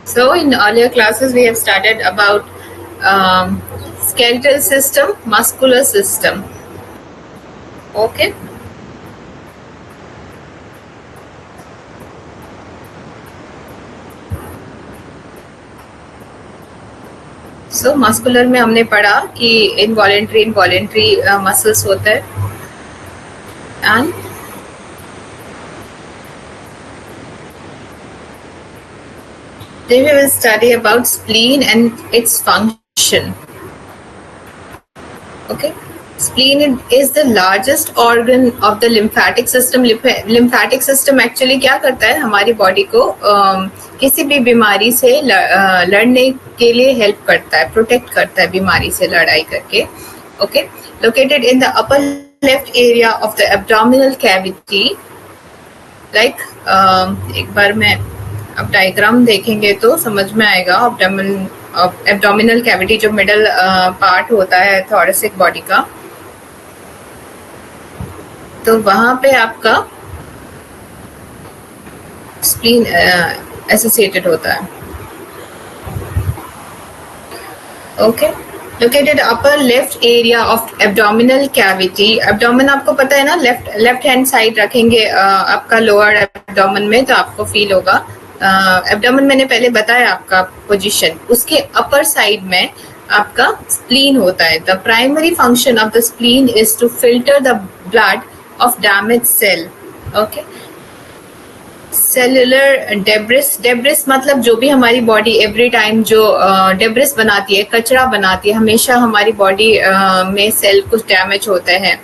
So in earlier classes we have studied about skeletal system, muscular system. Okay. So muscular में हमने पढ़ा कि involuntary muscles होता है and then we will study about spleen and its function. Okay. Spleen is the largest organ of the lymphatic system. Lymphatic system actually क्या करता है, हमारी बॉडी को किसी भी बीमारी से लड़ने के लिए हेल्प करता है, प्रोटेक्ट करता है बीमारी से लड़ाई करके. Okay. Located in the upper left area of the abdominal cavity. Like एक बार मैं अब डायग्राम देखेंगे तो समझ में आएगा. एब्डोमिनल कैविटी जो मिडल पार्ट होता है थोरेसिक बॉडी का, तो वहां पे आपका स्प्लीन एसोसिएटेड होता है. Okay. Located upper left area of abdominal cavity. Abdomen आपको पता है ना, लेफ्ट हैंड साइड रखेंगे आपका लोअर एब्डोमेन में तो आपको फील होगा. एब्डोमेन मैंने पहले बताया आपका पोजीशन, उसके अपर साइड में आपका स्प्लीन होता है. The primary function of the spleen is to filter the blood of damage cell. Okay. Cellular debris मतलब जो भी हमारी बॉडी एवरी टाइम जो डेब्रिस बनाती है, कचरा बनाती है, हमेशा हमारी बॉडी में सेल कुछ डैमेज होता है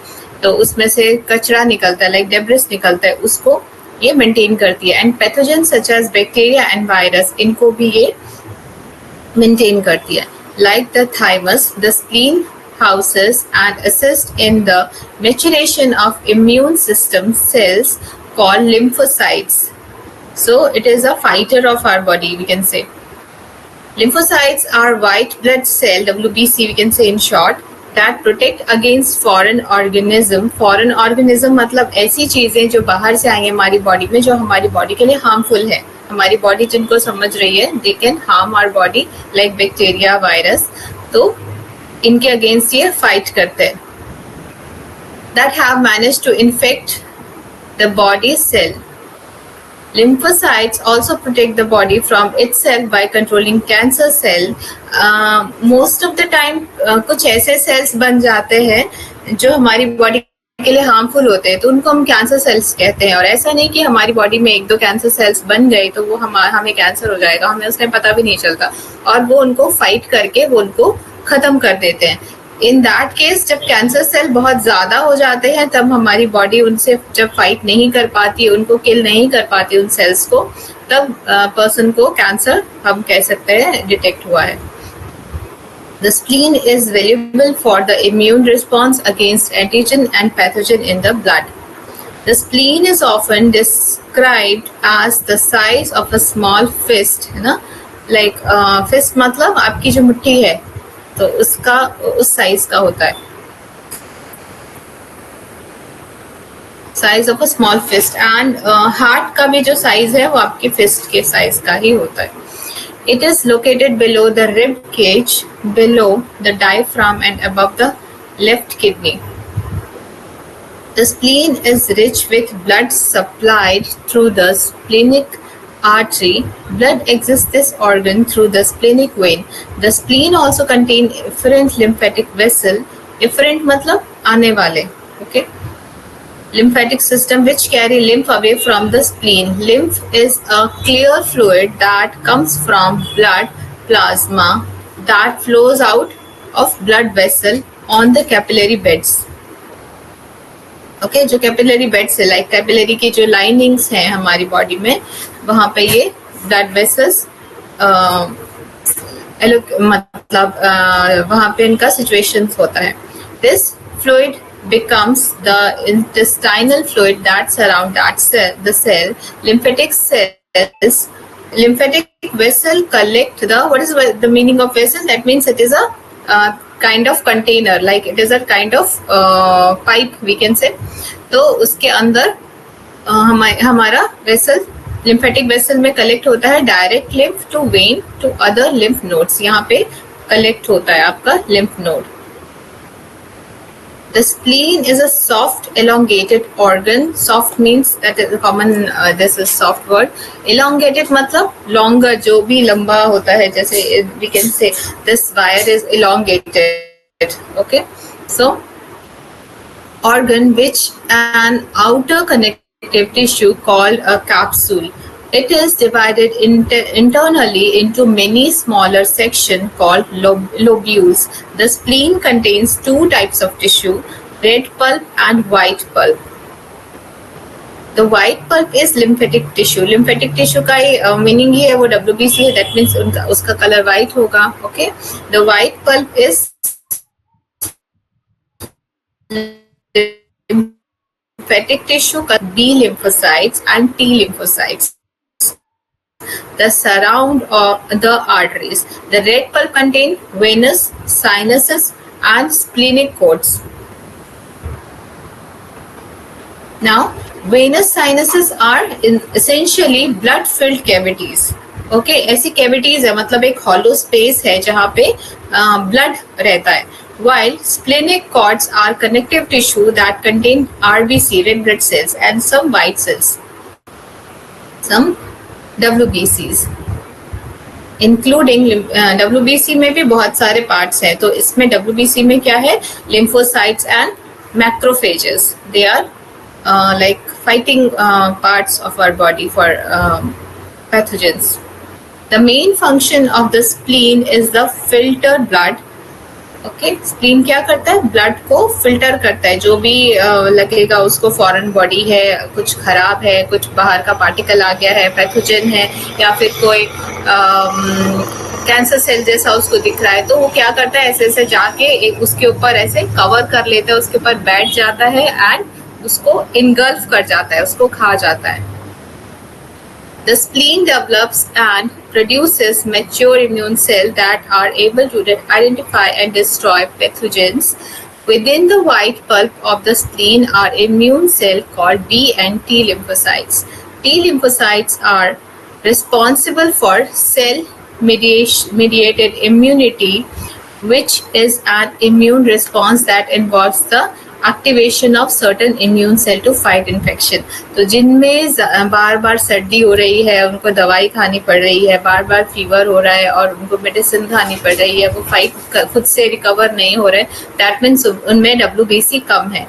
तो उसमें से कचरा निकलता है, लाइक डेब्रिस निकलता है, उसको ये मेंटेन करती है. And pathogen such as bacteria and virus, इनको भी ये मेंटेन करती है. Like the thymus, the spleen houses and assist in the maturation of immune system cells called lymphocytes. So it is a fighter of our body, we can say. Lymphocytes are white blood cell, WBC we can say in short, that protect against foreign organism. Foreign organism मतलब ऐसी चीजें जो बाहर से आई हैं हमारी body में, जो हमारी बॉडी के लिए हार्मफुल है. हमारी बॉडी जिनको समझ रही है, they can harm our body like bacteria, virus. तो इनके अगेंस्ट ये फाइट करते हैं. That have managed to infect the body cell. Lymphocytes also protect the body from itself by controlling cancer cell. Most of the time कुछ ऐसे cells बन जाते हैं जो हमारी बॉडी के लिए हार्मफुल होते हैं, तो उनको हम कैंसर सेल्स कहते हैं. और ऐसा नहीं कि हमारी बॉडी में एक दो कैंसर सेल्स बन गए तो वो हमें कैंसर हो जाएगा, हमें उसमें पता भी नहीं चलता, और वो उनको फाइट करके वो उनको खत्म कर देते हैं. इन दैट केस जब कैंसर सेल बहुत ज्यादा हो जाते हैं तब हमारी बॉडी उनसे जब फाइट नहीं कर पाती है, उनको किल नहीं कर पाती उन सेल्स को, तब पर्सन को कैंसर हम कह सकते हैं डिटेक्ट हुआ है. The spleen is valuable for the immune response against antigen and pathogen in the blood. The spleen is often described as the size of a small fist, है ना, like fist मतलब आपकी जो मुट्ठी है तो उसका उस साइज का होता है, size of a small fist. And heart का भी जो साइज है वो आपकी फिस्ट के साइज का ही होता है. It is located below the rib cage, below the diaphragm and above the left kidney. The spleen is rich with blood supplied through the splenic artery. Blood exits this organ through the splenic vein. The spleen also contains efferent lymphatic vessel. Efferent मतलब आने वाले. Okay. Lymphatic system which carry lymph away from the spleen. Lymph is a clear fluid that comes from blood plasma that flows out of blood vessel on the capillary beds. Okay, जो capillary beds है, like capillary की जो linings हैं हमारी body में, वहाँ पे ये blood vessels मतलब वहाँ पे इनका situations होता है. This fluid becomes the intestinal fluid that surround the cell. Lymphatic vessel collect the, what is the meaning of vessel? That means it is a kind of container, like it is a kind of pipe we can say. तो उसके अंदर हमारा vessel lymphatic vessel में collect होता है direct lymph to vein to other lymph nodes, यहाँ पे collect होता है आपका lymph node. The spleen is a soft elongated organ. Soft means that is a common this is soft word. Elongated मतलब longer, जो भी लंबा होता है, जैसे we can say this wire is elongated. Okay, so organ which an outer connective tissue called a capsule. It is divided internally into many smaller sections called lobules. The spleen contains two types of tissue, red pulp and white pulp. The white pulp is lymphatic tissue. Lymphatic tissue का meaning ही है वो WBC है, that means उसका color white होगा. Okay, the white pulp is lymphatic tissue का B lymphocytes and T lymphocytes. The surround of the arteries. The red pulp contain venous, sinuses and splenic cords. Now, venous sinuses are essentially blood-filled cavities. Okay, ऐसी cavities है मतलब एक hollow space है जहाँ पे blood रहता है. While splenic cords are connective tissue that contain RBC, red blood cells, and some white cells. Some WBCs, including WBC में भी बहुत सारे पार्ट्स हैं. तो इसमें WBC में क्या है, lymphocytes and macrophages. They are like fighting parts of our body for pathogens. The main function of the spleen is the filter blood. Okay, spleen क्या करता है, ब्लड को फिल्टर करता है. जो भी लगेगा उसको फॉरेन बॉडी है, कुछ खराब है, कुछ बाहर का पार्टिकल आ गया है, पैथोजन है, या फिर कोई कैंसर सेल जैसा उसको दिख रहा है, तो वो क्या करता है, ऐसे ऐसे जाके उसके ऊपर ऐसे कवर कर लेता है, उसके ऊपर बैठ जाता है एंड उसको इनगल्फ कर जाता है, उसको खा जाता है. The spleen develops and produces mature immune cells that are able to identify and destroy pathogens. Within the white pulp of the spleen are immune cells called B and T lymphocytes. T lymphocytes are responsible for cell mediated immunity, which is an immune response that involves the activation of certain immune cell to fight infection. तो जिनमें बार बार सर्दी हो रही है, उनको दवाई खानी पड़ रही है, बार बार फीवर हो रहा है और उनको मेडिसिन खानी पड़ रही है, वो फाइट खुद से रिकवर नहीं हो रहे, दैट मीन्स उनमें WBC कम है,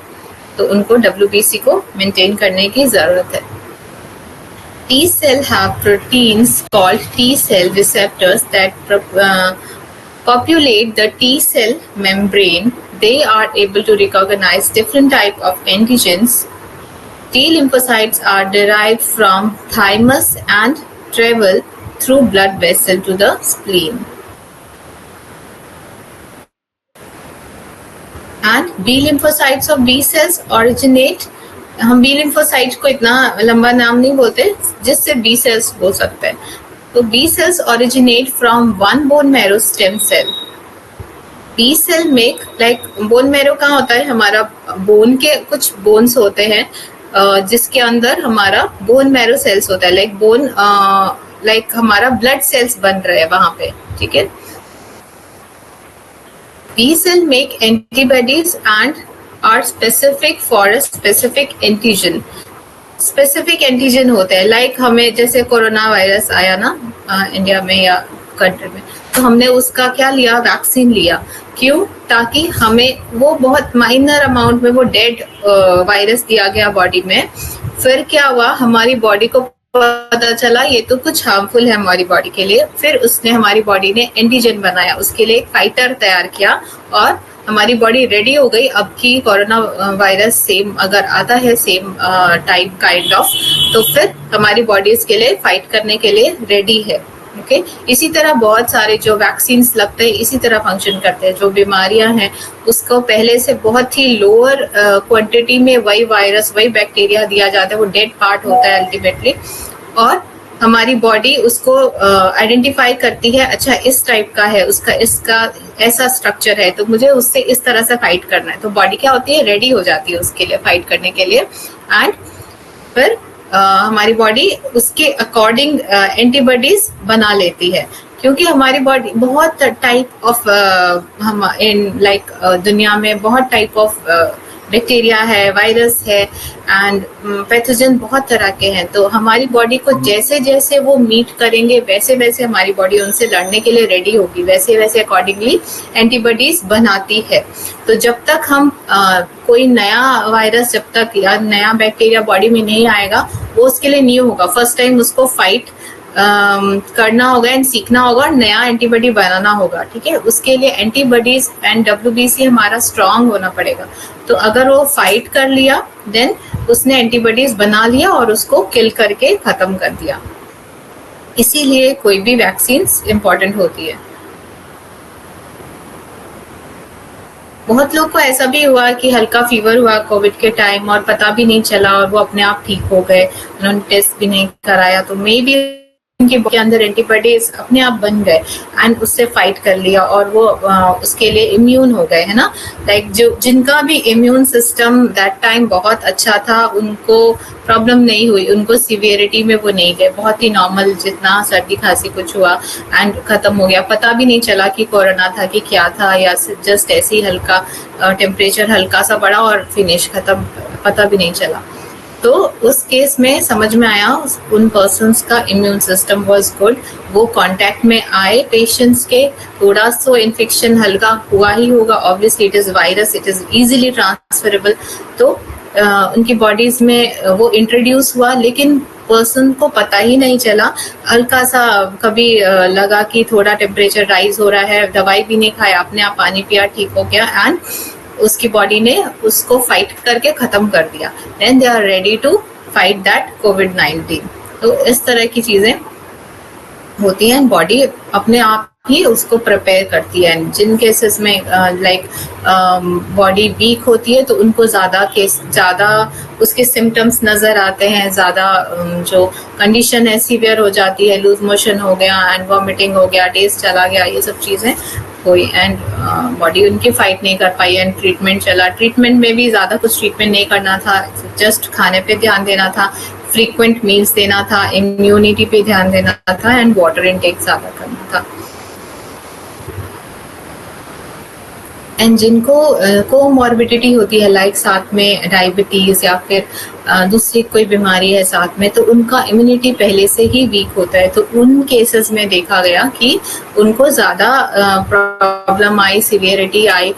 तो उनको WBC को मेंटेन करने की जरूरत है. T cell have proteins called T cell receptors that populate the T cell membrane. They are able to recognize different type of antigens. T lymphocytes are derived from thymus and travel through blood vessel to the spleen. And B lymphocytes of B cells originate. हम B lymphocytes को इतना लंबा नाम नहीं बोलते, जिससे B cells बोल सकते हैं. तो B cells originate from one bone marrow stem cell. B cell make like bone marrow कहाँ होता है, हमारा बोन के कुछ बोन्स होते हैं जिसके अंदर हमारा बोन मैरो सेल्स होता है, लाइक बोन लाइक हमारा ब्लड सेल्स बन रहे हैं वहां पे. ठीक है. B cell make antibodies and are specific for a specific antigen. Specific antigen होते हैं, लाइक हमें जैसे कोरोना वायरस आया ना इंडिया में या कंट्री में, तो हमने उसका क्या लिया, वैक्सीन लिया. क्यों? ताकि हमें वो बहुत माइनर अमाउंट में वो डेड वायरस दिया गया बॉडी में. फिर क्या हुआ, हमारी बॉडी को पता चला ये तो कुछ हार्मफुल है हमारी बॉडी के लिए. फिर उसने हमारी बॉडी ने एंटीजन बनाया, उसके लिए एक फाइटर तैयार किया और हमारी बॉडी रेडी हो गई. अब की कोरोना वायरस सेम अगर आता है, सेम टाइप काइंड ऑफ, तो फिर हमारी बॉडी इसके लिए फाइट करने के लिए रेडी है. ओके. इसी तरह बहुत सारे जो वैक्सीन लगते हैं इसी तरह फंक्शन करते हैं. जो बीमारियां हैं उसको पहले से बहुत ही लोअर क्वांटिटी में वही वायरस वही बैक्टीरिया दिया जाता है, वो डेड पार्ट होता है अल्टीमेटली, और हमारी बॉडी उसको आइडेंटिफाई करती है, अच्छा इस टाइप का है, उसका इसका ऐसा स्ट्रक्चर है, तो मुझे उससे इस तरह से फाइट करना है. तो बॉडी क्या होती है, रेडी हो जाती है उसके लिए फाइट करने के लिए. एंड फिर हमारी बॉडी उसके अकॉर्डिंग एंटीबॉडीज बना लेती है, क्योंकि हमारी बॉडी बहुत टाइप ऑफ हम इन लाइक दुनिया में बहुत टाइप ऑफ बैक्टीरिया है, वायरस है एंड पैथोजन बहुत तरह के हैं। तो हमारी बॉडी को जैसे जैसे वो मीट करेंगे वैसे वैसे हमारी बॉडी उनसे लड़ने के लिए रेडी होगी, वैसे वैसे अकॉर्डिंगली एंटीबॉडीज बनाती है। तो जब तक हम कोई नया वायरस जब तक या नया बैक्टीरिया बॉडी में नहीं आएगा, वो उसके लिए न्यू होगा, फर्स्ट टाइम उसको फाइट करना होगा एंड सीखना होगा और नया एंटीबॉडी बनाना होगा, ठीक है। उसके लिए एंटीबॉडीज एंड डब्ल्यूबीसी हमारा स्ट्रांग होना पड़ेगा। तो अगर वो फाइट कर लिया देन उसने एंटीबॉडीज बना लिया और उसको किल करके खत्म कर दिया। इसीलिए कोई भी वैक्सीन इंपॉर्टेंट होती है। बहुत लोग को ऐसा भी हुआ कि हल्का फीवर हुआ कोविड के टाइम और पता भी नहीं चला और वो अपने आप ठीक हो गए, उन्होंने टेस्ट भी नहीं कराया, तो मे बी उनके अंदर एंटीबॉडीज अपने आप बन गए एंड उससे फाइट कर लिया और वो उसके लिए इम्यून हो गए, है ना। लाइक जो जिनका भी इम्यून सिस्टम दैट टाइम बहुत अच्छा था उनको प्रॉब्लम नहीं हुई, उनको सीवियरिटी में वो नहीं गए, बहुत ही नॉर्मल जितना सर्दी खांसी कुछ हुआ एंड खत्म हो गया, पता भी नहीं चला कि कोरोना था कि क्या था, या जस्ट ऐसे ही हल्का टेम्परेचर हल्का सा बढ़ा और फिनिश खत्म, पता भी नहीं चला। तो उस केस में समझ में आया उन पर्सन्स का इम्यून सिस्टम वाज गुड, वो कांटेक्ट में आए पेशेंट्स के, थोड़ा सो इन्फेक्शन हल्का हुआ ही होगा, obviously it is virus, it is easily transferable, तो उनकी बॉडीज में वो इंट्रोड्यूस हुआ, लेकिन पर्सन को पता ही नहीं चला। हल्का सा कभी लगा कि थोड़ा टेम्परेचर राइज हो रहा है, दवाई भी नहीं खाया, अपने आप पानी पिया, ठीक हो गया एंड उसकी बॉडी ने उसको फाइट करके खत्म कर दिया। Then they are ready to fight that कोविड-19। तो इस तरह की चीजें होती हैं, बॉडी अपने आप ही उसको प्रिपेयर करती है। जिन केसेस में लाइक बॉडी वीक होती है तो उनको ज्यादा उसके सिम्टम्स नजर आते हैं, ज्यादा जो कंडीशन है सीवियर हो जाती है, लूज मोशन हो गया एंड वॉमिटिंग हो गया, टेस्ट चला गया, ये सब चीजें हुई एंड बॉडी उनकी फाइट नहीं कर पाई एंड ट्रीटमेंट चला। ट्रीटमेंट में भी ज्यादा कुछ ट्रीटमेंट नहीं करना था, जस्ट खाने पे ध्यान देना था, फ्रीक्वेंट मील्स देना था, इम्यूनिटी पे ध्यान देना था एंड वाटर इनटेक ज्यादा करना था। एंड जिनको कोमॉर्बिडिटी होती है लाइक साथ में डायबिटीज या फिर दूसरी कोई बीमारी है साथ में, तो उनका इम्यूनिटी पहले से ही वीक होता है, तो उन केसेस में देखा गया कि उनको ज्यादा प्रॉब्लम आई, सिवियरिटी आई,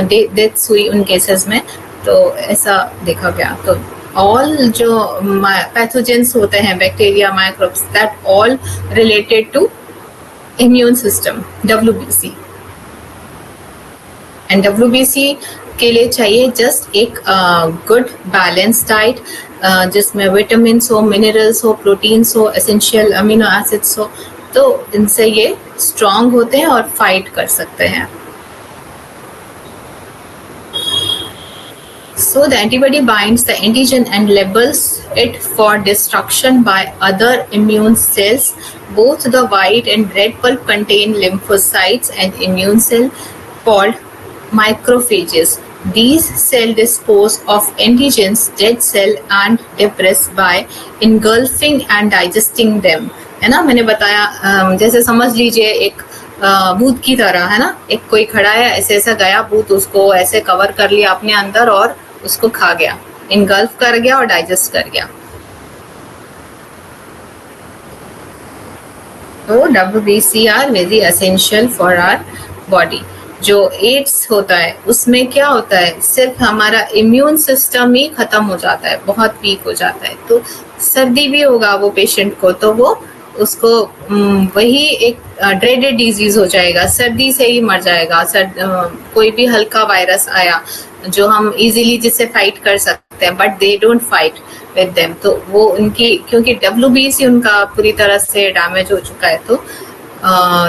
डेथ्स हुई उन केसेस में, तो ऐसा देखा गया। तो ऑल जो पैथोजेंस होते हैं, bacteria, microbes, that all related to immune system, WBC। And WBC के लिए चाहिए जस्ट एक गुड बैलेंस डाइट जिसमें विटामिन हो, मिनरल्स हो, प्रोटीन्स हो, एसेंशियल अमीनो एसिड्स हो, तो इनसे ये स्ट्रांग होते हैं और फाइट कर सकते हैं। So the antibody binds the antigen and labels it for destruction by other immune cells. Both the white and red pulp contain lymphocytes and immune cell called macrophages. These cells dispose of antigens, dead cell and debris by engulfing and digesting them. है ना, मैंने बताया जैसे समझ लीजिए एक भूत की तरह, है ना, एक कोई खड़ा है, ऐसे ऐसा गया भूत, उसको ऐसे कवर कर लिया अपने अंदर और उसको खा गया, इनगल्फ कर गया और डाइजेस्ट कर गया। तो WBC are very essential for our body. जो एड्स होता है उसमें क्या होता है, सिर्फ हमारा इम्यून सिस्टम ही खत्म हो जाता है, बहुत वीक हो जाता है। तो सर्दी भी होगा वो पेशेंट को, तो वो उसको वही एक ड्रेडेड डिजीज हो जाएगा, सर्दी से ही मर जाएगा। कोई भी हल्का वायरस आया जो हम इजीली जिससे फाइट कर सकते हैं, but they don't fight with them, तो वो उनकी, क्योंकि WBC उनका पूरी तरह से डैमेज हो चुका है, तो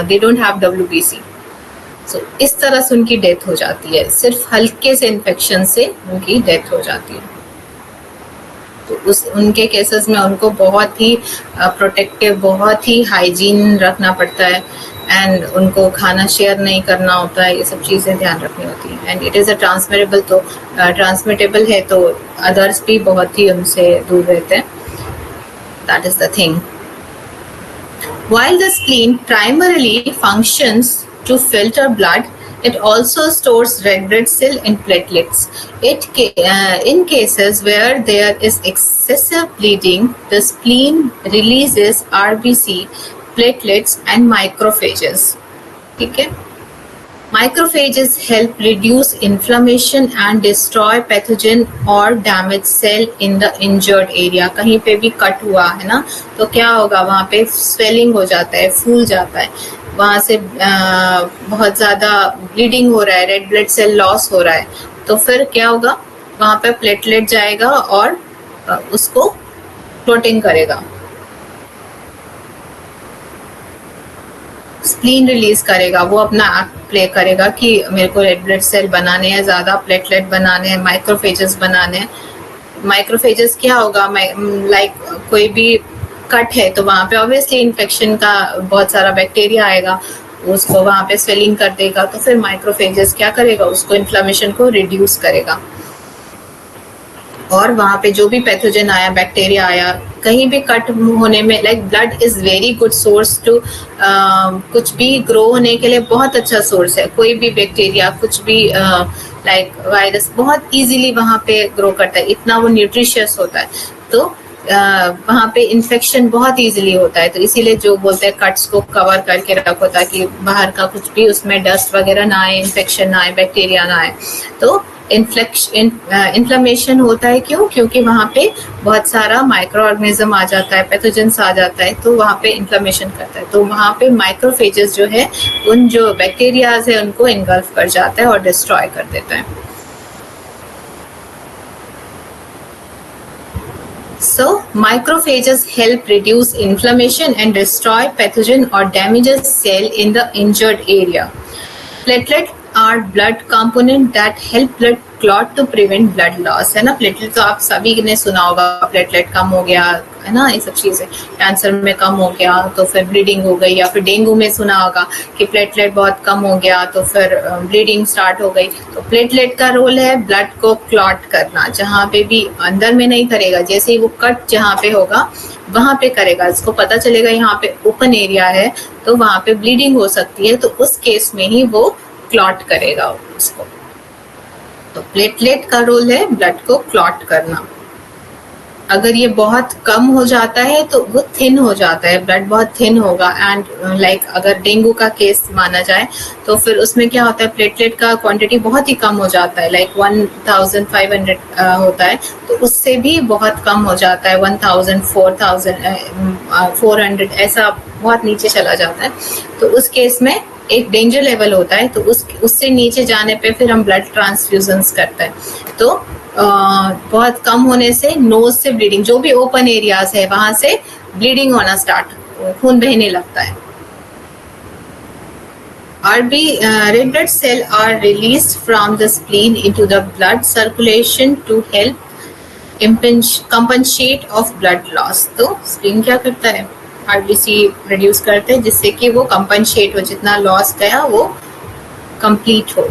दे डोंट हैव WBC। सो इस तरह से उनकी डेथ हो जाती है, सिर्फ हल्के से इन्फेक्शन से उनकी डेथ हो जाती है। तो उनके केसेस में उनको बहुत ही प्रोटेक्टिव, बहुत ही हाइजीन रखना पड़ता है एंड उनको खाना शेयर नहीं करना होता है, ये सब चीज़ें ध्यान रखनी होती है। And it is a transmittable, तो ट्रांसमिटेबल है तो अदर्स भी बहुत ही उनसे दूर रहते हैं। That is the thing. While the spleen primarily functions to filter blood, it also stores red blood cell and platelets. In cases where there is excessive bleeding, the spleen releases RBC, platelets and macrophages. ठीक है? Macrophages help reduce inflammation and destroy pathogen or damaged cell in the injured area. कहीं पे भी cut हुआ है ना, तो क्या होगा, वहाँ पे स्वेलिंग हो जाता है, फूल जाता है, वहाँ से बहुत ज़्यादा ब्लीडिंग हो रहा है, रेड ब्लड सेल लॉस हो रहा है, तो फिर क्या होगा, वहाँ पे प्लेटलेट जाएगा और उसको क्लोटिंग करेगा, स्प्लीन रिलीज करेगा, वो अपना एक्ट प्ले करेगा कि मेरे को रेड ब्लड सेल बनाने हैं, ज़्यादा प्लेटलेट बनाने हैं, माइक्रोफेजेस बनाने हैं. माइक्रोफेजेस क्या होगा, लाइक कोई भी कट है तो वहाँ पे ऑब्वियसली इन्फेक्शन का बहुत सारा बैक्टीरिया आएगा, उसको वहाँ पे स्वेलिंग कर देगा, तो फिर माइक्रोफेजेस क्या करेगा, उसको इन्फ्लेमेशन को रिड्यूस करेगा, और वहाँ पे जो भी पैथोजन आया, बैक्टीरिया आया, कहीं भी कट होने में, like blood is very good source to कुछ भी ग्रो होने के लिए बहुत अच्छा सोर्स है. कोई भी बैक्टीरिया, कुछ भी लाइक वायरस बहुत इजीली वहाँ पे ग्रो करता है, इतना वो न्यूट्रिशियस होता है, तो वहाँ पे इन्फेक्शन बहुत इजीली होता है. तो इसीलिए जो बोलते हैं कट्स को कवर करके रखो ताकि बाहर का कुछ भी उसमें डस्ट वगैरह ना आए, इन्फेक्शन ना आए, बैक्टीरिया ना आए. तो इन्फ्लेमेशन होता है क्यों? क्योंकि वहाँ पे बहुत सारा माइक्रो ऑर्गेनिज्म आ जाता है, पैथोजेंस आ जाता है, तो वहाँ पे इन्फ्लेमेशन करता है. तो वहाँ पे माइक्रोफेजेस जो है, उन जो बैक्टीरियाज है उनको इनगल्फ कर जाता है और डिस्ट्रॉय कर देता है. So, macrophages help reduce inflammation and destroy pathogen or damages cell in the injured area. Platelet are blood component that help blood clot to prevent blood loss. है ना, प्लेटलेट तो आप सभी ने सुना होगा, प्लेटलेट कम हो गया है ना, ये सब चीजें, कैंसर में कम हो गया तो फिर ब्लीडिंग हो गई, या फिर डेंगू में सुना होगा कि प्लेटलेट बहुत कम हो गया तो फिर ब्लीडिंग स्टार्ट हो गई. तो प्लेटलेट का रोल है ब्लड को क्लॉट करना, जहाँ पे भी अंदर में नहीं करेगा, जैसे ही वो कट जहाँ पे होगा वहां पे करेगा, इसको पता चलेगा यहाँ पे ओपन एरिया है तो वहां पे ब्लीडिंग हो सकती है, तो उस केस में ही वो क्लॉट करेगा उसको. तो प्लेटलेट का रोल है ब्लड को क्लॉट करना. अगर ये बहुत कम हो जाता है तो वो थिन हो जाता है, ब्लड बहुत थिन होगा. एंड लाइक अगर डेंगू का केस माना जाए तो फिर उसमें क्या होता है, प्लेटलेट का क्वांटिटी बहुत ही कम हो जाता है, लाइक 1500 होता है, तो उससे भी बहुत कम हो जाता है, 1000, 400 ऐसा बहुत नीचे चला जाता है. तो उस केस में एक डेंजर लेवल होता है, तो उससे नीचे जाने पे फिर हम ब्लड ट्रांसफ्यूजन्स करते हैं. तो बहुत कम होने से नोज से ब्लीडिंग, जो भी ओपन एरियाज है वहां से ब्लीडिंग होना स्टार्ट, खून बहने लगता है. Red blood cell are released from the spleen into the blood circulation to help compensate of blood loss. तो स्प्लीन क्या करता है, RBC रिड्यूस करते हैं जिससे कि वो कंपनसेट हो, जितना लॉस गया वो कंप्लीट हो.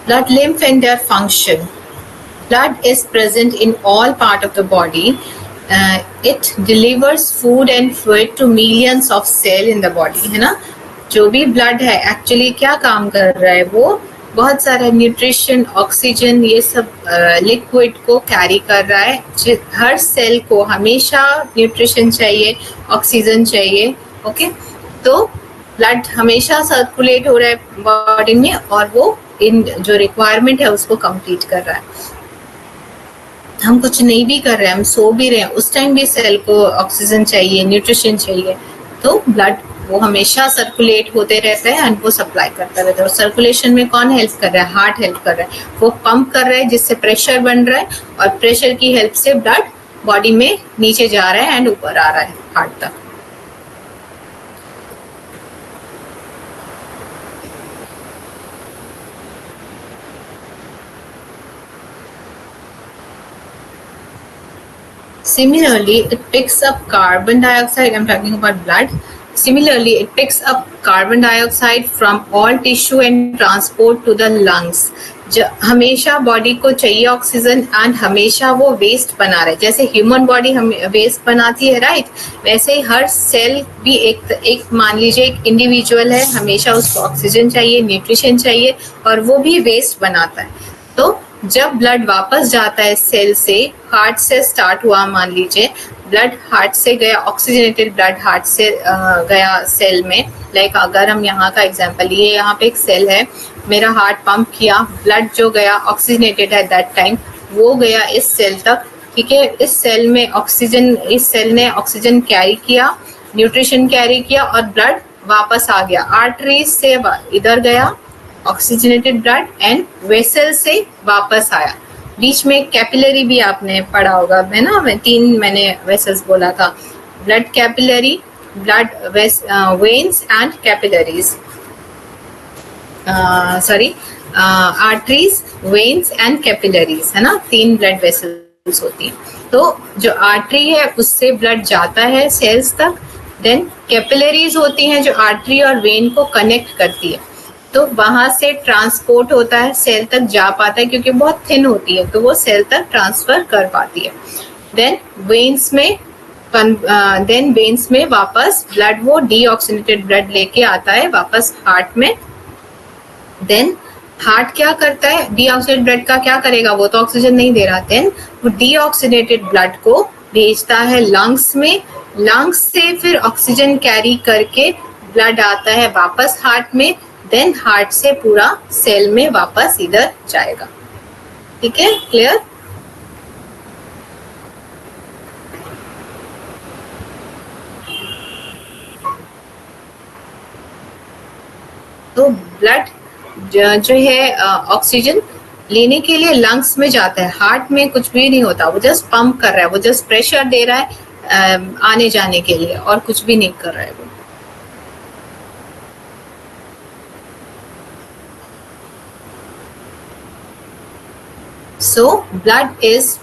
Blood, lymph and their function. Blood is present in all part of the body. It delivers food and fluid to millions of cell in the body. है ना, जो भी ब्लड है एक्चुअली क्या काम कर रहा है, वो बहुत सारा न्यूट्रिशन, ऑक्सीजन, ये सब लिक्विड को कैरी कर रहा है. हर सेल को हमेशा न्यूट्रिशन चाहिए, ऑक्सीजन चाहिए. ओके, तो ब्लड हमेशा सर्कुलेट हो रहा है बॉडी में और वो इन जो रिक्वायरमेंट है उसको कंप्लीट कर रहा है. हम कुछ नहीं भी कर रहे हैं, हम सो भी रहे हैं, उस टाइम भी सेल को ऑक्सीजन चाहिए, न्यूट्रिशन चाहिए, तो ब्लड वो हमेशा सर्कुलेट होते रहता है एंड वो सप्लाई करता रहता है. और सर्कुलेशन में कौन हेल्प कर रहा है, हार्ट हेल्प कर रहा है, वो पंप कर रहा है जिससे प्रेशर बन रहा है, और प्रेशर की हेल्प से ब्लड बॉडी में नीचे जा रहा है एंड ऊपर आ रहा है हार्ट तक. Similarly, it picks up carbon dioxide. I'm talking about blood. Similarly, it picks up carbon dioxide from all tissue and transport to the lungs. हमेशा बॉडी को चाहिए ऑक्सीजन एंड हमेशा वो वेस्ट बना रहे, जैसे ह्यूमन बॉडी हम वेस्ट बनाती है, राइट, वैसे ही हर सेल भी एक मान लीजिए एक इंडिविजुअल है, हमेशा उसको ऑक्सीजन चाहिए, न्यूट्रिशन चाहिए, और वो भी वेस्ट बनाता है. तो जब ब्लड वापस जाता है सेल से, हार्ट से स्टार्ट हुआ मान लीजिए, ब्लड हार्ट से गया, ऑक्सीजनेटेड ब्लड हार्ट से गया सेल में. लाइक अगर हम यहाँ का एग्जांपल लिए, यहाँ पे एक सेल है, मेरा हार्ट पंप किया, ब्लड जो गया ऑक्सीजनेटेड है दैट टाइम, वो गया इस सेल तक, ठीक है. इस सेल में ऑक्सीजन, इस सेल ने ऑक्सीजन कैरी किया, न्यूट्रिशन कैरी किया, और ब्लड वापस आ गया. आर्टरीज से इधर गया ऑक्सीजनेटेड ब्लड एंड वेसल से वापस आया. बीच में कैपिलरी भी आपने पढ़ा होगा, है ना, मैंने वेसल्स बोला था, blood capillary, blood veins and capillaries, sorry arteries, veins and capillaries, है ना, 3 ब्लड वेसल्स होती हैं. तो जो आर्टरी है उससे ब्लड जाता है सेल्स तक, देन कैपिलरीज होती हैं जो आर्टरी और वेन को कनेक्ट करती है, तो वहां से ट्रांसपोर्ट होता है, सेल तक जा पाता है, क्योंकि बहुत थिन होती है तो वो सेल तक ट्रांसफर कर पाती है. देन वेन्स में वापस ब्लड, वो डीऑक्सीनेटेड ब्लड लेके आता है वापस हार्ट में. देन हार्ट क्या करता है, डीऑक्सीनेटेड ब्लड का क्या करेगा, वो तो ऑक्सीजन नहीं दे रहा, देन वो डीऑक्सीनेटेड ब्लड को भेजता है लंग्स में, लंग्स से फिर ऑक्सीजन कैरी करके ब्लड आता है वापस हार्ट में, देन हार्ट से पूरा सेल में वापस इधर जाएगा. ठीक है, क्लियर? तो ब्लड जो है ऑक्सीजन लेने के लिए लंग्स में जाता है, हार्ट में कुछ भी नहीं होता, वो जस्ट पंप कर रहा है, वो जस्ट प्रेशर दे रहा है आने जाने के लिए, और कुछ भी नहीं कर रहा है वो. So blood is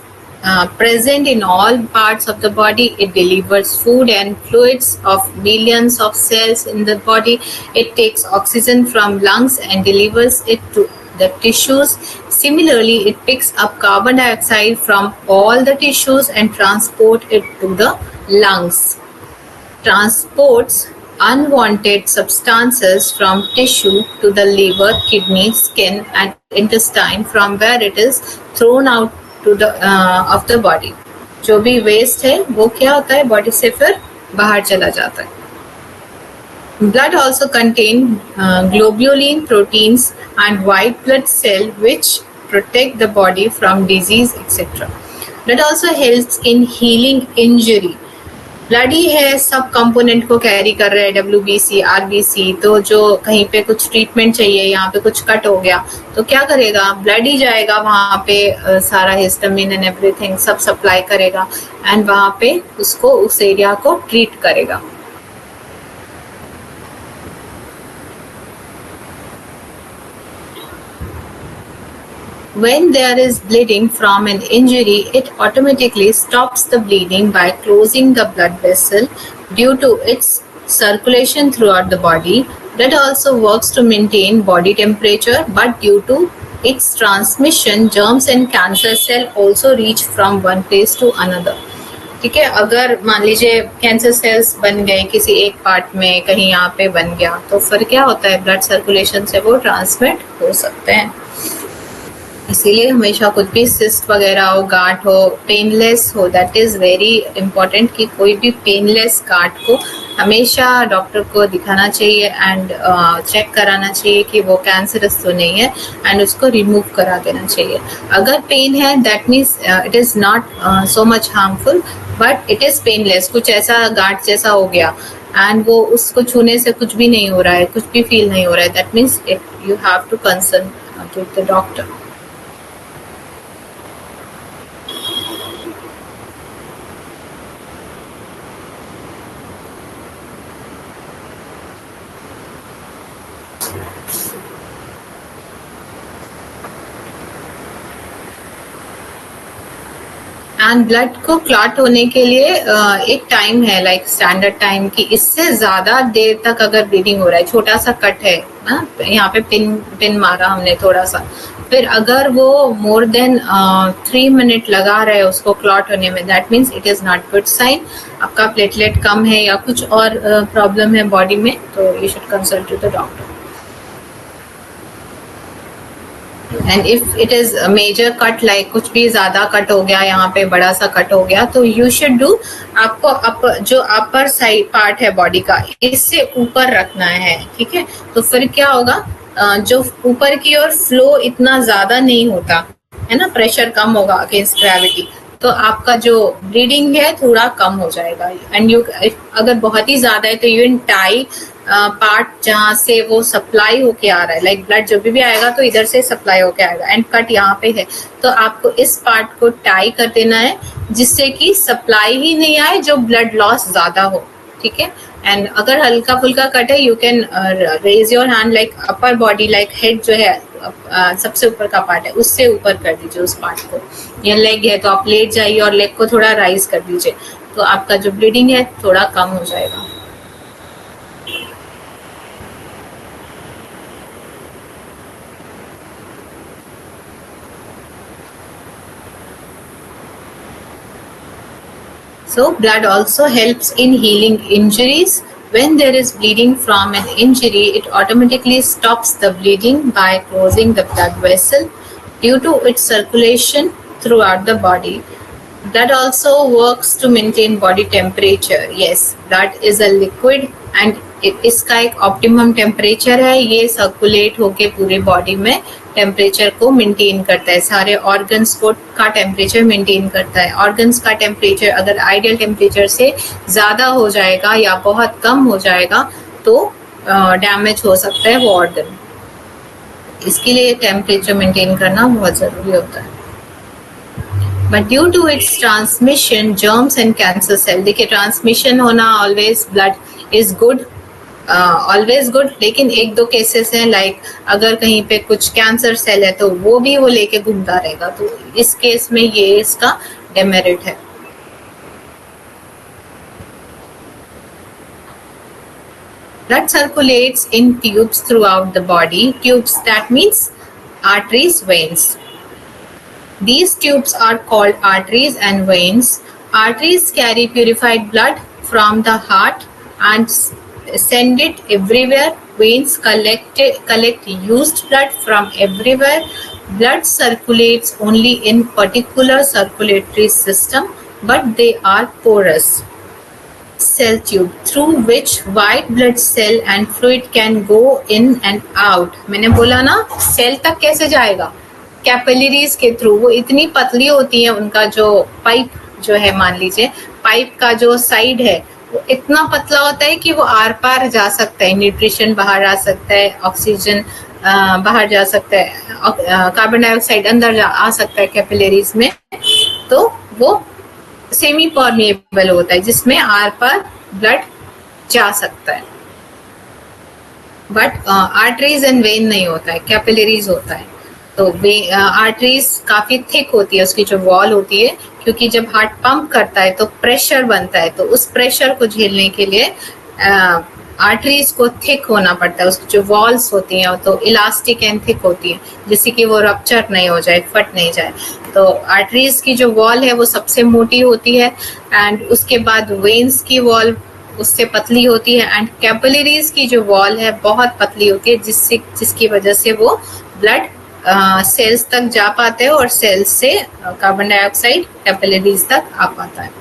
present in all parts of the body. It delivers food and fluids of millions of cells in the body. It takes oxygen from lungs and delivers it to the tissues. Similarly, it picks up carbon dioxide from all the tissues and transport it to the lungs. Transports unwanted substances from tissue to the liver, kidney, skin and intestine, from where it is thrown out to the of the body. जो भी waste है वो क्या होता है, body से फिर बाहर चला जाता है. Blood also contain globulin proteins and white blood cell which protect the body from disease etc. Blood also helps in healing injury. Blood ही है, सब कंपोनेंट को कैरी कर रहे हैं, WBC, RBC. तो जो कहीं पे कुछ ट्रीटमेंट चाहिए, यहाँ पे कुछ कट हो गया, तो क्या करेगा, ब्लड ही जाएगा वहाँ पे, सारा हिस्टामिन एंड एवरीथिंग सब सप्लाई करेगा एंड वहाँ पे उसको, उस एरिया को ट्रीट करेगा. When there is bleeding from an injury, it automatically stops the bleeding by closing the blood vessel due to its circulation throughout the body. Blood also works to maintain body temperature, but due to its transmission, germs and cancer cell also reach from one place to another. ठीक है, अगर मान लीजिए cancer cells बन गए किसी एक part में, कहीं यहाँ पे बन गया, तो फिर क्या होता है, ब्लड सर्कुलेशन से वो ट्रांसमिट हो सकते हैं. इसीलिए हमेशा कुछ भी सिस्ट वगैरह हो, गांठ हो, पेनलेस हो, दैट इज़ वेरी इम्पोर्टेंट कि कोई भी पेनलेस गांठ को हमेशा डॉक्टर को दिखाना चाहिए एंड चेक कराना चाहिए कि वो कैंसरस तो नहीं है, एंड उसको रिमूव करा देना चाहिए. अगर पेन है that means it is not so much harmful, but it is painless, कुछ ऐसा गांठ जैसा हो गया एंड वो उसको छूने से कुछ भी नहीं हो रहा है, कुछ भी फील नहीं हो रहा है, that means it you have to concern with the doctor. And blood को क्लॉट होने के लिए एक टाइम है, लाइक स्टैंडर्ड टाइम की, इससे ज्यादा देर तक अगर ब्लीडिंग हो रहा है, छोटा सा कट है ना, यहाँ पे पिन मारा हमने थोड़ा सा, फिर अगर वो मोर देन 3 मिनट लगा रहे हैं उसको क्लॉट होने में, that means it is not good sign. आपका प्लेटलेट कम है या कुछ और प्रॉब्लम है बॉडी में, तो you should consult to the doctor. And if it is major cut, like कुछ भी ज्यादा कट हो गया, यहाँ पे बड़ा सा कट हो गया, तो यू शुड डू, आपको जो अपर साइड पार्ट है बॉडी का, इससे ऊपर रखना है, ठीक है। तो फिर क्या होगा, जो ऊपर की ओर फ्लो इतना ज्यादा नहीं होता है ना, प्रेशर कम होगा अगेंस्ट ग्रेविटी, तो आपका जो ब्लीडिंग है थोड़ा कम हो जाएगा। एंड यू अगर बहुत ही ज्यादा है तो यू इन टाई पार्ट जहाँ से वो सप्लाई होके आ रहा है, लाइक ब्लड जब भी आएगा तो इधर से सप्लाई होके आएगा, एंड कट यहाँ पे है, तो आपको इस पार्ट को टाई कर देना है जिससे कि सप्लाई ही नहीं आए, जो ब्लड लॉस ज्यादा हो, ठीक है। एंड अगर हल्का फुल्का कट है, you can raise your hand, like upper body, like head जो है सबसे ऊपर का पार्ट है, उससे ऊपर कर दीजिए उस पार्ट को, या लेग है तो आप लेट जाइए और लेग को थोड़ा राइज कर दीजिए, तो आपका जो ब्लीडिंग है थोड़ा कम हो जाएगा। So blood also helps in healing injuries. When there is bleeding from an injury, it automatically stops the bleeding by closing the blood vessel due to its circulation throughout the body. Blood also works to maintain body temperature. Yes, blood is a liquid and इसका एक optimum temperature है, ये circulate होके पूरे body में temperature को maintain करता है, सारे ऑर्गन्स को का टेम्परेचर मेंटेन करता है। ऑर्गन्स का टेम्परेचर अगर आइडियल टेम्परेचर से ज्यादा हो जाएगा या बहुत कम हो जाएगा तो डैमेज हो सकता है वो ऑर्गन, इसके लिए टेम्परेचर मेंटेन करना बहुत जरूरी होता है। But due to its transmission, germs and cancer cell, देखिए ट्रांसमिशन होना always blood is good, always good, लेकिन एक दो केसेस हैं, लाइक अगर कहीं पे कुछ कैंसर सेल है तो वो भी वो लेके घूमता रहेगा, तो इस केस में ये इसका डेमेरिट है। Blood circulates in tubes throughout the body. Tubes, that means arteries, veins. These tubes are called arteries and veins. Arteries carry purified blood from the heart and send it everywhere. Veins collect used blood from everywhere. Blood circulates only in particular circulatory system, but they are porous. Cell tube through which white blood cell and fluid can go in and out. मैंने बोला ना, cell तक कैसे जाएगा, capillaries के through. वो इतनी पतली होती है, उनका जो पाइप जो है, मान लीजिए पाइप का जो साइड है वो इतना पतला होता है कि वो आर पार जा सकता है, न्यूट्रिशन बाहर आ सकता है, ऑक्सीजन बाहर जा सकता है, कार्बन डाइऑक्साइड अंदर आ सकता है कैपिलरीज में, तो वो सेमी परमिएबल होता है जिसमें आर पार ब्लड जा सकता है। बट आर्टरीज एंड वेन नहीं होता है, कैपिलरीज होता है। तो आर्टरीज काफी थिक होती है, उसकी जो वॉल होती है, क्योंकि जब हार्ट पंप करता है तो प्रेशर बनता है, तो उस प्रेशर को झेलने के लिए आर्टरीज को थिक होना पड़ता है। उसकी जो वॉल्स होती हैं तो इलास्टिक एंड थिक होती है, जिससे कि वो रप्चर नहीं हो जाए, फट नहीं जाए। तो आर्टरीज की जो वॉल है वो सबसे मोटी होती है, एंड उसके बाद वेन्स की वॉल उससे पतली होती है, एंड कैपिलरीज की जो वॉल है बहुत पतली होती है, जिसकी वजह से वो ब्लड सेल्स तक जा पाते हैं और सेल्स से कार्बन डाइऑक्साइड कैपिलरीज तक आ पाता है।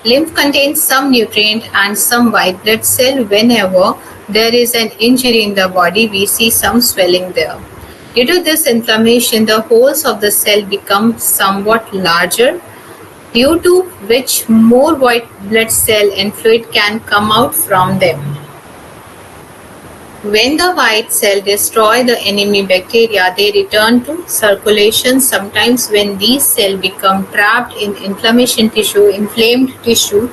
Lymph contains some nutrient and some white blood cell. Whenever there is an injury in the body, we see some swelling there. Due to this inflammation, the holes of the cell become somewhat larger, due to which more white blood cell and fluid can come out from them. When the white cell destroy the enemy bacteria, they return to circulation. Sometimes when these cells become trapped in inflamed tissue,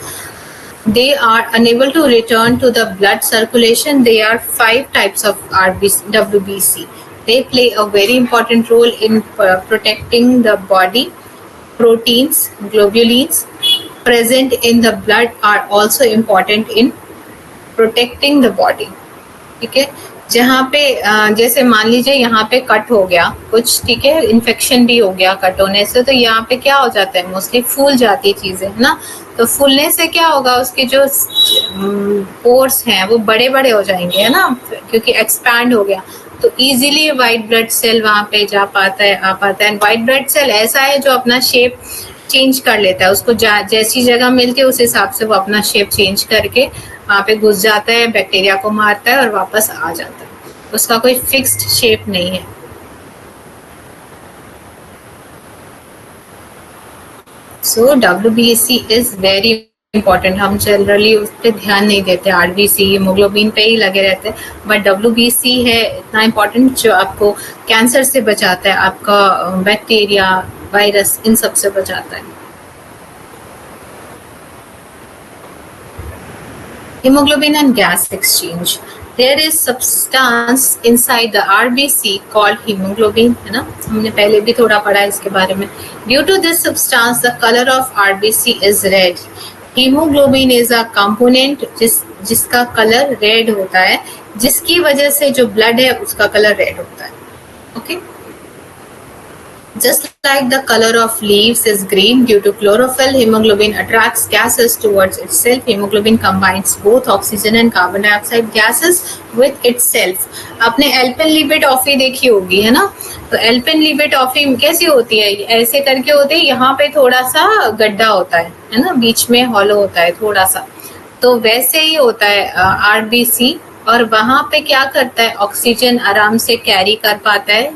they are unable to return to the blood circulation. There are 5 types of WBC. They play a very important role in protecting the body. Proteins, globulins present in the blood are also important in protecting the body. ठीक है, जहाँ पे जैसे मान लीजिए यहाँ पे cut हो गया कुछ, ठीक है, इन्फेक्शन भी हो गया कट होने से, तो यहाँ पे क्या हो जाता है, मोस्टली फूल जाती है चीजें, है ना। तो फूलने से क्या होगा, उसके जो पोर्स हैं वो बड़े बड़े हो जाएंगे, है ना, क्योंकि एक्सपैंड हो गया। तो इजीली व्हाइट ब्लड सेल वहां पे जा पाता है, आ पाता है। व्हाइट ब्लड सेल ऐसा है जो अपना शेप चेंज कर लेता है, उसको जैसी जगह मिलती है उस हिसाब से वो अपना शेप चेंज करके वहां पे घुस जाता है, बैक्टीरिया को मारता है और वापस आ जाता है। उसका कोई फिक्स्ड शेप नहीं है। सो WBC इज वेरी इम्पोर्टेंट। हम जनरली उस पर ध्यान नहीं देते, RBC हीमोग्लोबिन पे ही लगे रहते हैं, बट WBC है इतना इम्पोर्टेंट जो आपको कैंसर से बचाता है, आपका बैक्टीरिया, वायरस, इन सब से बचाता है। Hemoglobin and gas exchange. There is substance inside the RBC called hemoglobin, है ना, हमने पहले भी थोड़ा पढ़ा है इसके बारे में। Due to this substance, the color of RBC is red. Hemoglobin is a component जिसका कलर रेड होता है, जिसकी वजह से जो ब्लड है उसका कलर रेड होता है। Okay, Just like the color of leaves is green due to chlorophyll, hemoglobin attracts gases towards itself. Hemoglobin combines both oxygen and carbon dioxide gases with itself. आपने एल्पेनलिबे देखी होगी, है ना। तो एल्पेनलिबे कैसी होती है, ऐसे करके होती है, यहाँ पे थोड़ा सा गड्ढा होता है ना, बीच में हॉलो होता है थोड़ा सा। तो वैसे ही होता है RBC, और वहां पे क्या करता है, ऑक्सीजन आराम से कैरी कर पाता है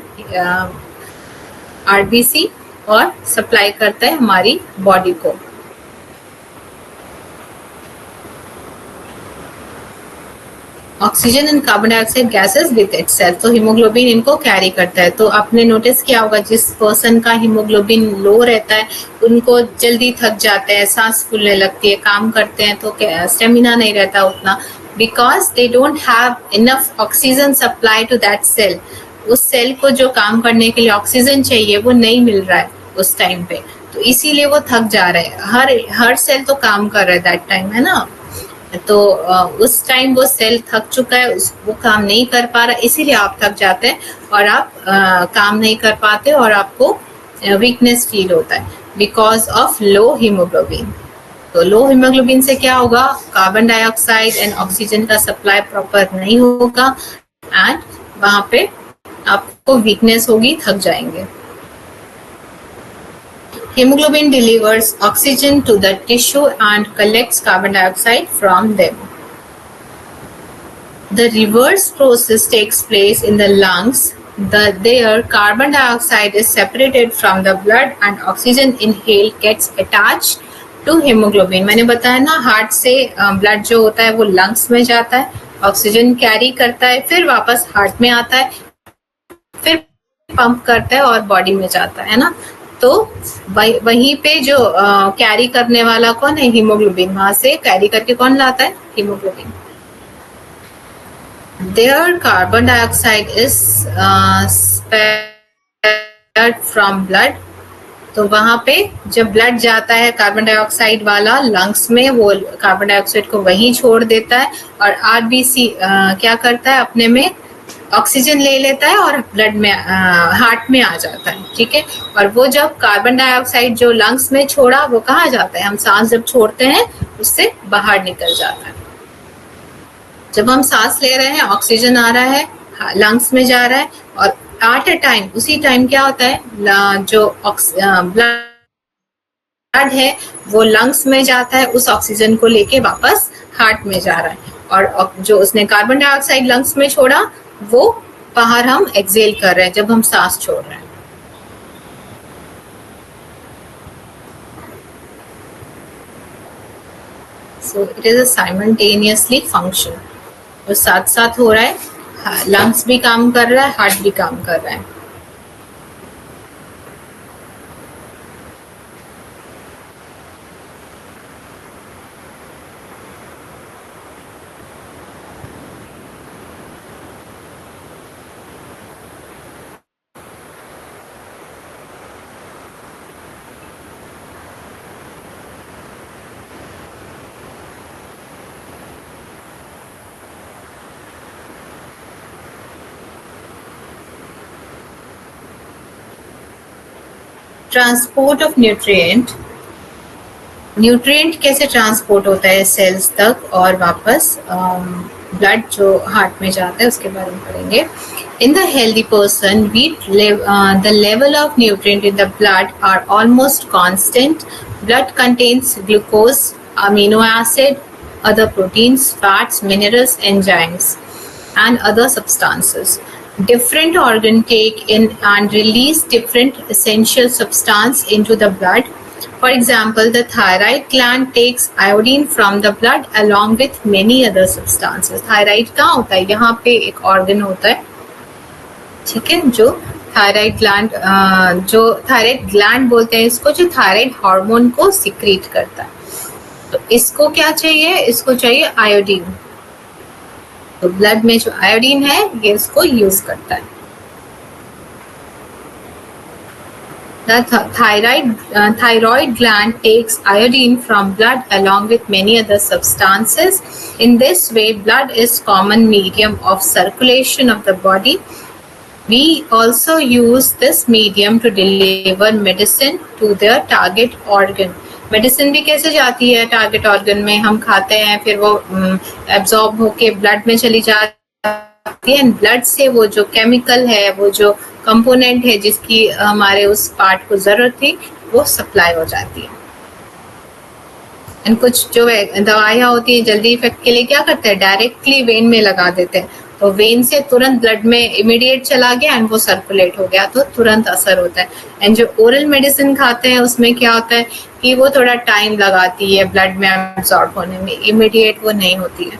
RBC और सप्लाई करता है हमारी बॉडी को। Oxygen and carbon dioxide gases with itself, तो हीमोग्लोबिन इनको कैरी करता है। तो आपने नोटिस किया होगा, जिस पर्सन का हीमोग्लोबिन लो रहता है उनको जल्दी थक जाते हैं, सांस फूलने लगती है, काम करते हैं तो स्टेमिना नहीं रहता उतना, because they don't have enough oxygen supply to that cell. उस सेल को जो काम करने के लिए ऑक्सीजन चाहिए वो नहीं मिल रहा है उस टाइम पे, तो इसीलिए वो थक जा रहे हैं। हर सेल तो काम कर रहा है दैट टाइम, है ना। तो उस टाइम वो सेल थक चुका है, वो काम नहीं कर पा रहा, इसीलिए आप थक जाते हैं और आप काम नहीं कर पाते और आपको वीकनेस फील होता है बिकॉज ऑफ लो हीमोग्लोबिन। तो लो हीमोग्लोबिन से क्या होगा, कार्बन डाइऑक्साइड एंड ऑक्सीजन का सप्लाई प्रॉपर नहीं होगा एंड वहां पे आपको वीकनेस होगी, थक जाएंगे। Hemoglobin delivers oxygen to the tissue and collects carbon dioxide from them. The reverse process takes place in the lungs. There carbon dioxide is separated from the blood and oxygen inhaled gets attached to hemoglobin. मैंने बताया ना, heart से blood जो होता है वो lungs में जाता है, ऑक्सीजन कैरी करता है, फिर वापस हार्ट में आता है, फिर पंप करता है और बॉडी में जाता है ना। तो वहीं पे जो कैरी करने वाला कौन है, हीमोग्लोबिन, वहां से कैरी करके कौन लाता है, haemoglobin. There carbon dioxide is spared from blood, तो वहां पे जब ब्लड जाता है कार्बन डाइऑक्साइड वाला लंग्स में, वो कार्बन डाइऑक्साइड को वहीं छोड़ देता है और RBC क्या करता है, अपने में ऑक्सीजन ले लेता है और ब्लड में हार्ट में आ जाता है, ठीक है। और वो जब कार्बन डाइऑक्साइड जो लंग्स में छोड़ा वो कहाँ जाता है, हम सांस जब छोड़ते हैं उससे बाहर निकल जाता है। जब हम सांस ले रहे हैं ऑक्सीजन आ रहा है, लंग्स में जा रहा है, और एट ए टाइम उसी टाइम क्या होता है, जो ब्लड है वो लंग्स में जाता है, उस ऑक्सीजन को लेके वापस हार्ट में जा रहा है, और जो उसने कार्बन डाइऑक्साइड लंग्स में छोड़ा वो बाहर हम एक्सेल कर रहे हैं जब हम सांस छोड़ रहे हैं। So it is a simultaneously function, तो साथ साथ हो रहा है, लंग्स भी काम कर रहा है, हार्ट भी काम कर रहा है। ट्रांसपोर्ट ऑफ न्यूट्रिएंट कैसे ट्रांसपोर्ट होता है सेल्स तक और वापस ब्लड जो हार्ट में जाता है उसके बारे में पढ़ेंगे. In the healthy person, the level of nutrient in the blood are almost constant. Blood contains glucose, amino acid, other proteins, fats, minerals, enzymes, and other substances. Different organs take in and release different essential substance into the blood. For example, the thyroid gland takes iodine from the blood along with many other substances. Thyroid कहाँ होता है? यहाँ पे एक organ होता है, ठीक है, जो थायराइड ग्लैंड बोलते हैं इसको, जो थायराइड हार्मोन को सिक्रीट करता है. तो इसको क्या चाहिए? इसको चाहिए आयोडीन. तो ब्लड में जो आयोडीन है ये इसको यूज करता है. The thyroid gland takes iodine from blood along with many other substances. In this way, blood is common medium of circulation of the body. We also use this medium to deliver medicine to their target organ. Medicine भी कैसे जाती है target organ में? हम खाते हैं, फिर वो एब्जॉर्ब होके ब्लड में चली जाती है. ब्लड से वो जो केमिकल है, वो जो कंपोनेंट है जिसकी हमारे उस पार्ट को जरूरत थी, वो सप्लाई हो जाती है. एंड कुछ जो दवाइयाँ होती है जल्दी इफेक्ट के लिए क्या करते हैं? डायरेक्टली वेन में लगा देते हैं. तो वेन से तुरंत ब्लड में इमीडिएट चला गया एंड वो सर्कुलेट हो गया, तो तुरंत असर होता है. एंड जो ओरल मेडिसिन खाते हैं उसमें क्या होता है कि वो थोड़ा टाइम लगाती है ब्लड में एब्जॉर्ब होने में, इमीडिएट वो नहीं होती है.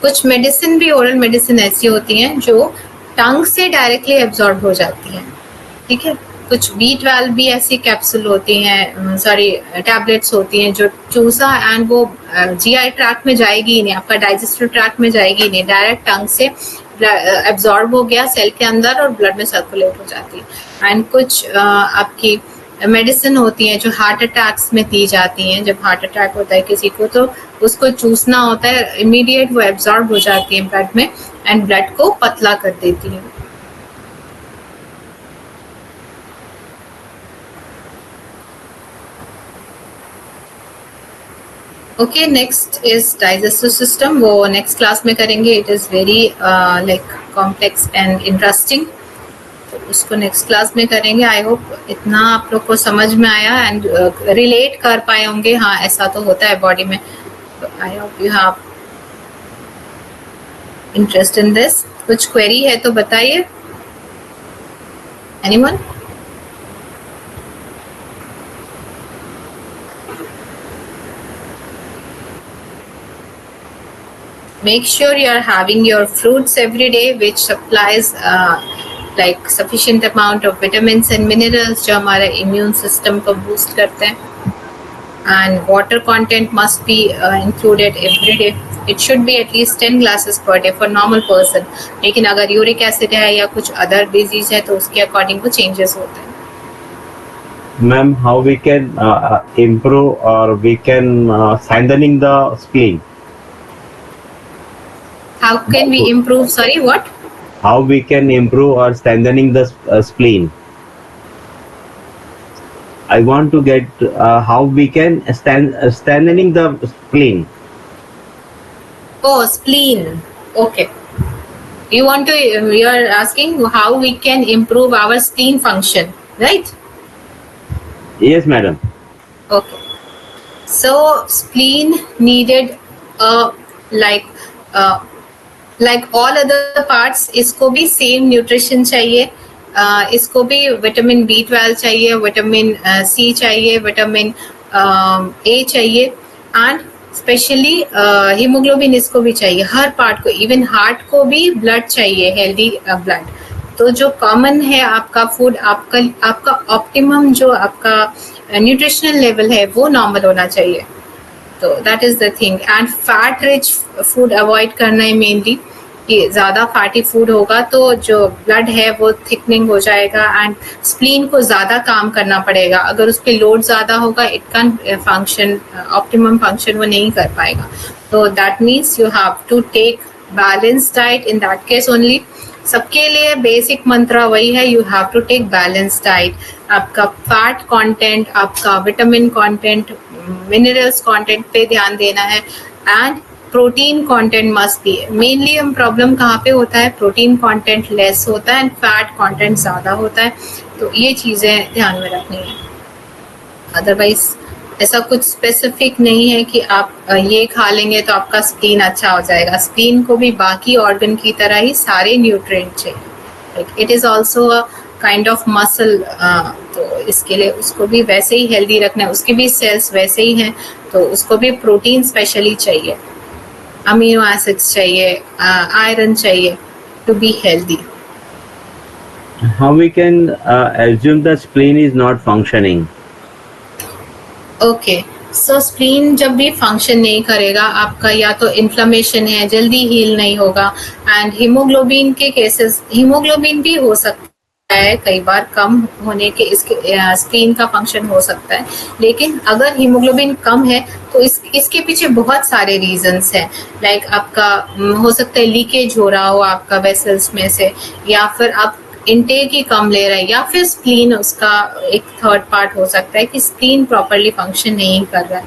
कुछ मेडिसिन भी, ओरल मेडिसिन ऐसी होती हैं जो टंग से डायरेक्टली एब्जॉर्ब हो जाती हैं, ठीक है. कुछ B12 भी ऐसी कैप्सूल होती हैं, टैबलेट्स होती हैं जो चूसा एंड वो GI ट्रैक में जाएगी ही नहीं, आपका डाइजेस्टिव ट्रैक में जाएगी ही नहीं, डायरेक्ट टंग से एब्जॉर्ब हो गया सेल के अंदर और ब्लड में सर्कुलेट हो जाती है. एंड कुछ आपकी मेडिसिन होती हैं जो हार्ट अटैक्स में दी जाती हैं. जब हार्ट अटैक होता है किसी को तो उसको चूसना होता है, इमीडिएट वो एब्जॉर्ब हो जाती है ब्लड में एंड ब्लड को पतला कर देती है. Okay, next is digestive system. वो नेक्स्ट क्लास में करेंगे. It is very complex and interesting, तो उसको नेक्स्ट क्लास में करेंगे. आई होप इतना आप लोग को समझ में आया एंड रिलेट कर पाए होंगे. हाँ, ऐसा तो होता है बॉडी में. I hope you have interest in this. कुछ क्वेरी है तो बताइए. Anyone? Make sure you are having your fruits every day, which supplies like sufficient amount of vitamins and minerals जो हमारा immune system को boost करते हैं. And water content must be included every day. It should be at least 10 glasses per day for normal person. लेकिन अगर uric acid है या कुछ other disease है तो उसके according को changes होते हैं. Ma'am, how we can improve or we can strengthening the spleen? How can we improve? Sorry, what? How we can improve or strengthening the spleen? I want to get how we can strengthening the spleen. Oh, spleen. Okay. You are asking how we can improve our spleen function, right? Yes, madam. Okay. So spleen needed like all other parts, इसको भी same nutrition चाहिए. इसको भी vitamin B12 चाहिए, vitamin C चाहिए, vitamin A चाहिए and specially haemoglobin इसको भी चाहिए. हर पार्ट को, इवन हार्ट को भी ब्लड चाहिए, हेल्दी ब्लड. तो जो कॉमन है आपका फूड, आपका ऑप्टिमम जो आपका न्यूट्रिशनल लेवल है वो नॉर्मल होना चाहिए. तो that is the thing. And fat rich food avoid करना है मेनली. कि ज़्यादा फैटी फूड होगा तो जो ब्लड है वो थिकनिंग हो जाएगा एंड स्प्लीन को ज़्यादा काम करना पड़ेगा. अगर उस पर लोड ज़्यादा होगा it can function, optimum function वो नहीं कर पाएगा. तो that means you have to take balance diet in that case only. सबके लिए बेसिक मंत्र वही है, you have to take balance diet. आपका फैट कंटेंट, आपका विटामिन कंटेंट, मिनरल्स कंटेंट पे ध्यान देना है, and protein content must be. Mainly हम प्रॉब्लम कहाँ पे होता है, प्रोटीन कंटेंट लेस होता है एंड फैट कंटेंट ज़्यादा होता है, तो ये चीज़ें ध्यान में रखनी है। अदरवाइज ऐसा कुछ स्पेसिफिक नहीं है कि आप ये खा लेंगे तो आपका स्प्लीन अच्छा हो जाएगा। स्प्लीन को भी बाकी ऑर्गन की तरह ही सारे न्यूट्रिएंट चाहिए, it is also a kind of muscle, तो इसके लिए उसको भी वैसे ही हेल्दी रखना है, उसके भी सेल्स वैसे ही हैं, तो उसको भी प्रोटीन स्पेशली चाहिए, अमीनो एसिड्स चाहिए, आयरन चाहिए to be healthy. How we can assume the spleen is not functioning? Okay, so spleen जब भी फंक्शन नहीं करेगा, आपका या तो इन्फ्लेमेशन है, जल्दी हील नहीं होगा, एंड हीमोग्लोबिन के केसेस, हीमोग्लोबिन भी हो सकता है कई बार कम होने के, इसके स्प्लीन का फंक्शन हो सकता है। लेकिन अगर हीमोग्लोबिन कम है तो इसके पीछे बहुत सारे रीजंस हैं, लाइक आपका हो सकता है लीकेज हो रहा हो आपका वेसल्स में से, या फिर आप इनटेक ही कम ले रहा है, या फिर स्प्लीन उसका एक थर्ड पार्ट हो सकता है कि स्प्लीन प्रॉपर्ली फंक्शन नहीं कर रहा है।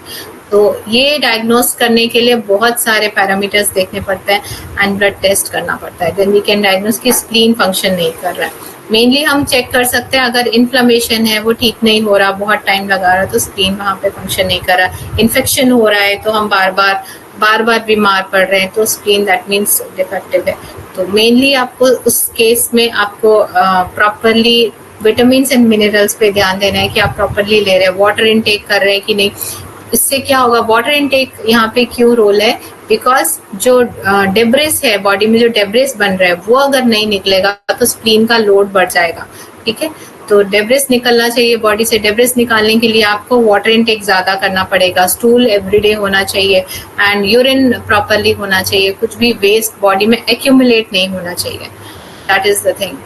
तो ये डायग्नोस करने के लिए बहुत सारे पैरामीटर्स देखने पड़ते हैं एंड ब्लड टेस्ट करना पड़ता है, देन वी कैन डायग्नोस कि स्प्लीन फंक्शन नहीं कर रहा है। मेनली हम चेक कर सकते हैं अगर इन्फ्लेमेशन है, वो ठीक नहीं हो रहा, बहुत टाइम लगा रहा, तो स्प्लीन वहाँ पे फंक्शन नहीं कर रहा। इन्फेक्शन हो रहा है तो हम बार बार बीमार पड़ रहे हैं, तो स्प्लीन दैट मीन्स डिफेक्टिव है। तो मेनली आपको उस केस में आपको प्रॉपरली विटामिन एंड मिनरल्स पे ध्यान देना है कि आप प्रॉपरली ले रहे हैं, वाटर इनटेक कर रहे हैं कि नहीं। इससे क्या होगा, वाटर इनटेक यहाँ पे क्यों रोल है, बिकॉज जो डेब्रिस है बॉडी में, जो डेब्रिस बन रहा है वो अगर नहीं निकलेगा तो स्प्लीन का लोड बढ़ जाएगा, ठीक है। तो डेब्रिस निकलना चाहिए बॉडी से, डेब्रिस निकालने के लिए आपको वाटर इनटेक ज्यादा करना पड़ेगा, स्टूल एवरीडे होना चाहिए एंड यूरिन प्रॉपरली होना चाहिए, कुछ भी वेस्ट बॉडी में एक्यूमुलेट नहीं होना चाहिए, that is the thing.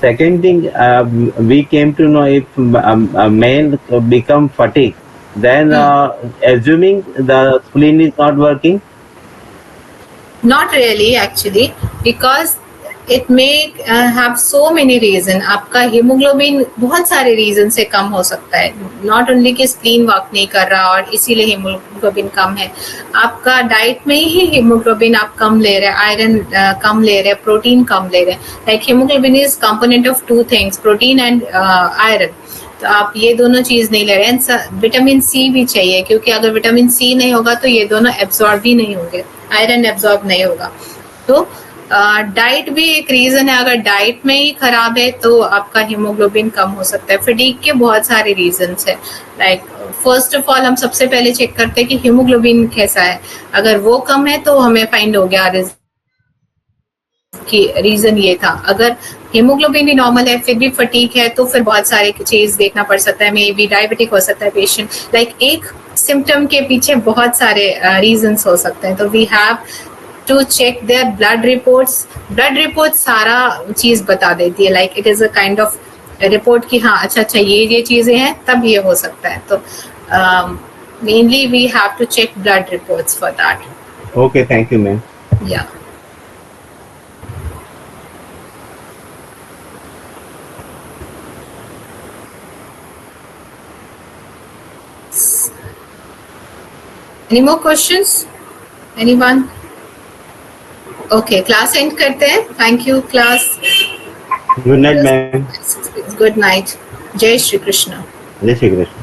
Second thing, we came to know if a man become fatigue, then assuming the spleen is not working. Not really actually, because it may have so many reason। आपका haemoglobin बहुत सारे reason से कम हो सकता है, not only कि spleen work नहीं कर रहा और इसीलिए हीमोग्लोबिन कम है। आपका डाइट में ही हीमोग्लोबिन आप कम ले रहे हैं, आयरन कम ले रहे हैं, प्रोटीन कम ले रहे हैं। Like haemoglobin is component of two things, protein and iron, तो आप ये दोनों चीज नहीं ले रहे हैं। विटामिन सी भी चाहिए, क्योंकि अगर विटामिन सी नहीं होगा तो ये दोनों एब्जॉर्ब भी नहीं होंगे, आयरन एब्जॉर्ब नहीं होगा। तो डाइट भी एक रीजन है, अगर डाइट में ही खराब है तो आपका हीमोग्लोबिन कम हो सकता है। फटीग के बहुत सारे रीजंस है, लाइक फर्स्ट ऑफ ऑल हम सबसे पहले चेक करते हैं कि हीमोग्लोबिन कैसा है। अगर वो कम है तो हमें फाइंड हो गया कि रीजन ये था। अगर हीमोग्लोबिन भी नॉर्मल है फिर भी फटीग है तो फिर बहुत सारे चीज देखना पड़ सकता है, मे बी डायबिटिक हो सकता है पेशेंट। लाइक एक सिम्टम के पीछे बहुत सारे रीजंस हो सकते हैं, तो we have to check there blood reports. Blood report सारा चीज बता देती है, like it is a kind of report कि हाँ अच्छा ये चीजें हैं तब ये हो सकता है। तो mainly we have to check blood reports for that. Okay, thank you ma'am. या Any more questions? Anyone? Okay, class end करते हैं। Thank you class. Good night, ma'am. Good night. जय श्री कृष्ण। जय श्री कृष्ण।